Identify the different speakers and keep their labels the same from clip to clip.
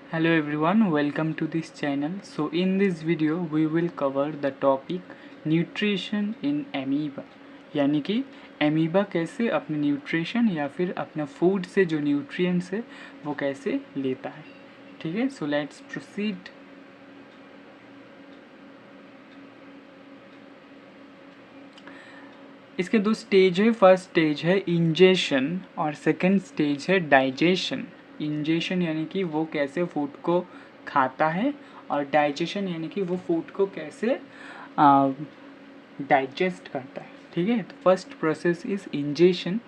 Speaker 1: Hello everyone, welcome to this channel. So in this video we will cover the topic nutrition in amoeba, यानी कि amoeba कैसे अपने nutrition या फिर अपना फूड से जो न्यूट्रिएंट्स है वो कैसे लेता है. ठीक है, सो लेट्स प्रोसीड. इसके दो स्टेज है. फर्स्ट स्टेज है इंजेशन और सेकंड स्टेज है डाइजेशन. इंजेशन यानी कि वो कैसे फूड को खाता है और डाइजेशन यानी कि वो फूड को कैसे डाइजेस्ट करता है. ठीक है, तो first process is ingestion.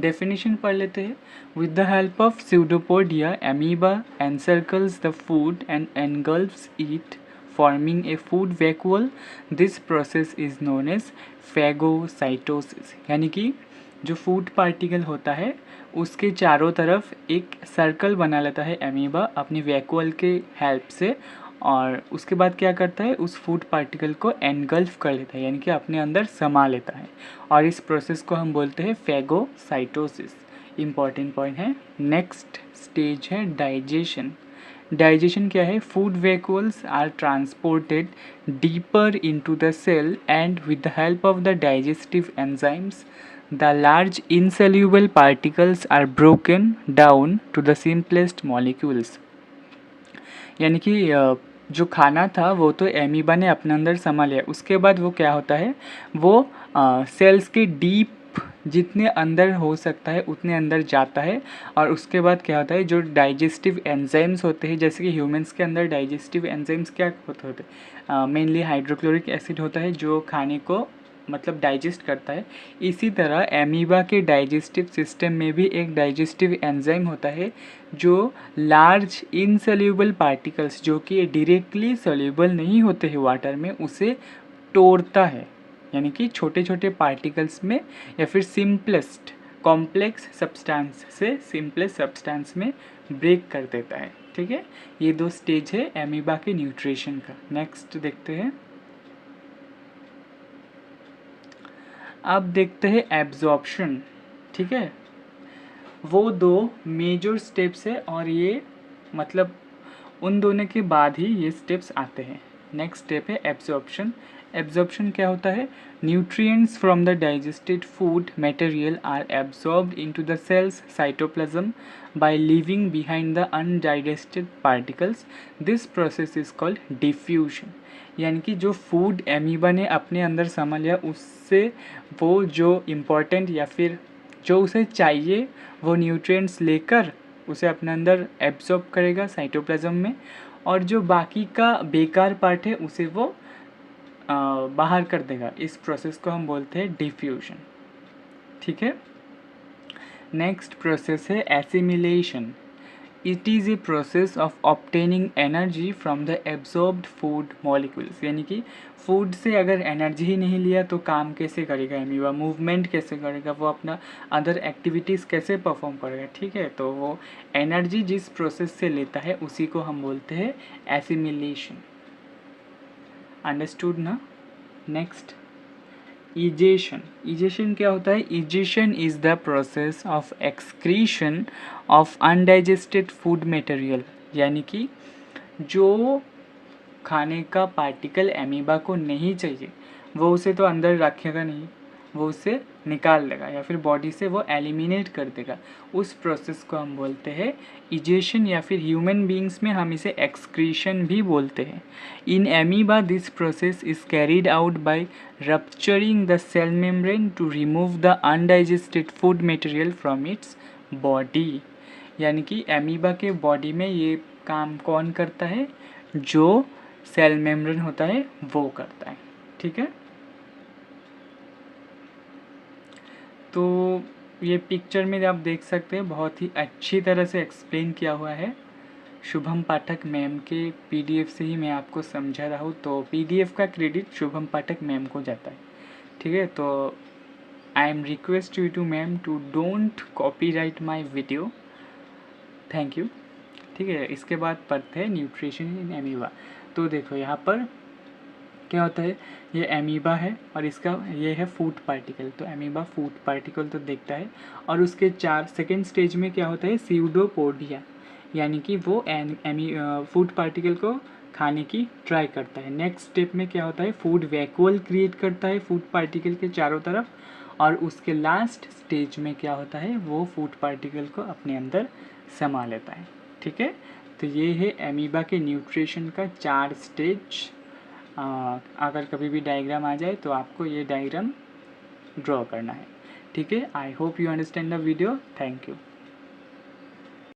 Speaker 1: Definition पढ़ लेते हैं. With the help of pseudopodia amoeba encircles the food and engulfs it, forming a food vacuole. This process is known as phagocytosis. यानी कि जो फूड पार्टिकल होता है उसके चारों तरफ एक सर्कल बना लेता है एमीबा अपनी वैक्यूल के हेल्प से, और उसके बाद क्या करता है, उस फूड पार्टिकल को एनगल्फ कर लेता है यानी कि अपने अंदर समा लेता है, और इस प्रोसेस को हम बोलते हैं फैगोसाइटोसिस. इंपॉर्टेंट पॉइंट है. नेक्स्ट स्टेज है डाइजेशन. डाइजेशन क्या है? Food vacuoles are transported deeper into the cell and with the help of the digestive enzymes the large insoluble particles are broken down to the simplest molecules. यानी कि जो खाना था वो तो एमीबा ने अपने अंदर समा लिया. उसके बाद वो क्या होता है, वो सेल्स के डीप जितने अंदर हो सकता है उतने अंदर जाता है, और उसके बाद क्या होता है, जो डाइजेस्टिव एंजाइम्स होते हैं, जैसे कि ह्यूमंस के अंदर डाइजेस्टिव एंजाइम्स क्या होते हैं, मेनली हाइड्रोक्लोरिक एसिड होता है जो खाने को मतलब डाइजेस्ट करता है. इसी तरह एमीबा के डाइजेस्टिव सिस्टम में भी एक डाइजेस्टिव एंजाइम होता है जो लार्ज इनसोल्यूबल पार्टिकल्स जो कि डायरेक्टली सोल्यूबल नहीं होते हैं वाटर में, उसे तोड़ता है. यानी कि छोटे छोटे पार्टिकल्स में या फिर सिंपलेस्ट कॉम्प्लेक्स सब्सटेंस से सिंपलेस्ट सब्सटेंस में ब्रेक कर देता है. ठीक है, ये दो स्टेज है एमीबा के न्यूट्रिशन का. नेक्स्ट देखते हैं. अब देखते हैं एब्जॉर्प्शन. ठीक है, वो दो मेजर स्टेप्स है और ये मतलब उन दोनों के बाद ही ये स्टेप्स आते हैं. नेक्स्ट स्टेप है एब्जॉर्प्शन. एब्जॉर्प्शन क्या होता है? Nutrients from the digested food material are absorbed into the cells cytoplasm by leaving behind the undigested particles. This process is called diffusion. यानी कि जो फूड एमीबा ने अपने अंदर समा लिया उससे वो जो इम्पोर्टेंट या फिर जो उसे चाहिए वो न्यूट्रिएंट्स लेकर उसे अपने अंदर एब्जॉर्ब करेगा साइटोप्लाज्म में, और जो बाकी का बेकार पार्ट है उसे वो बाहर कर देगा. इस प्रोसेस को हम बोलते हैं डिफ्यूजन. ठीक है. नेक्स्ट प्रोसेस है assimilation. It is a process of obtaining energy from the absorbed food molecules. यानी कि फूड से अगर एनर्जी ही नहीं लिया तो काम कैसे करेगा एमीबा, मूवमेंट कैसे करेगा, वो अपना अदर एक्टिविटीज़ कैसे परफॉर्म करेगा. ठीक है, तो वो एनर्जी जिस प्रोसेस से लेता है उसी को हम बोलते हैं एसिमिलेशन. अंडरस्टूड ना. Next egestion. इजेशन क्या होता है? Egestion is the process of excretion of undigested food material. यानी कि जो खाने का पार्टिकल एमीबा को नहीं चाहिए वो उसे तो अंदर रखेगा नहीं, वो उसे निकाल लेगा या फिर बॉडी से वो एलिमिनेट कर देगा. उस प्रोसेस को हम बोलते हैं इजेशन, या फिर ह्यूमन बींग्स में हम इसे एक्सक्रीशन भी बोलते हैं. In amoeba this process is carried out by rupturing the cell membrane to remove the undigested food material from its body. यानी कि एमीबा के बॉडी में ये काम कौन करता है? जो सेल मेम्ब्रेन होता है वो करता है. ठीक है, तो ये पिक्चर में आप देख सकते हैं बहुत ही अच्छी तरह से एक्सप्लेन किया हुआ है. शुभम पाठक मैम के पीडीएफ से ही मैं आपको समझा रहा हूँ, तो पीडीएफ का क्रेडिट शुभम पाठक मैम को जाता है. ठीक है, तो I am request you to ma'am to don't copyright my video. Thank you. ठीक है, इसके बाद पढ़ते हैं न्यूट्रिशन इन एमीबा. तो देखो यहाँ पर क्या होता है, ये एमीबा है और इसका ये है फूड पार्टिकल. तो एमीबा फूड पार्टिकल तो देखता है, और उसके चार सेकेंड स्टेज में क्या होता है? स्यूडोपोडिया. यानी कि वो फूड पार्टिकल को खाने की ट्राई करता है। नेक्स्ट स्टेप में क्या होता है, फूड वैक्यूल क्रिएट करता है फूड पार्टिकल के चारों तरफ, और उसके लास्ट स्टेज में क्या होता है, वो फूड पार्टिकल को अपने अंदर समा लेता है। ठीक है, तो ये है एमीबा के न्यूट्रिशन का 4 स्टेज। अगर कभी भी डायग्राम आ जाए तो आपको ये डायग्राम ड्रॉ करना है। ठीक है, I hope you understand the video. Thank you.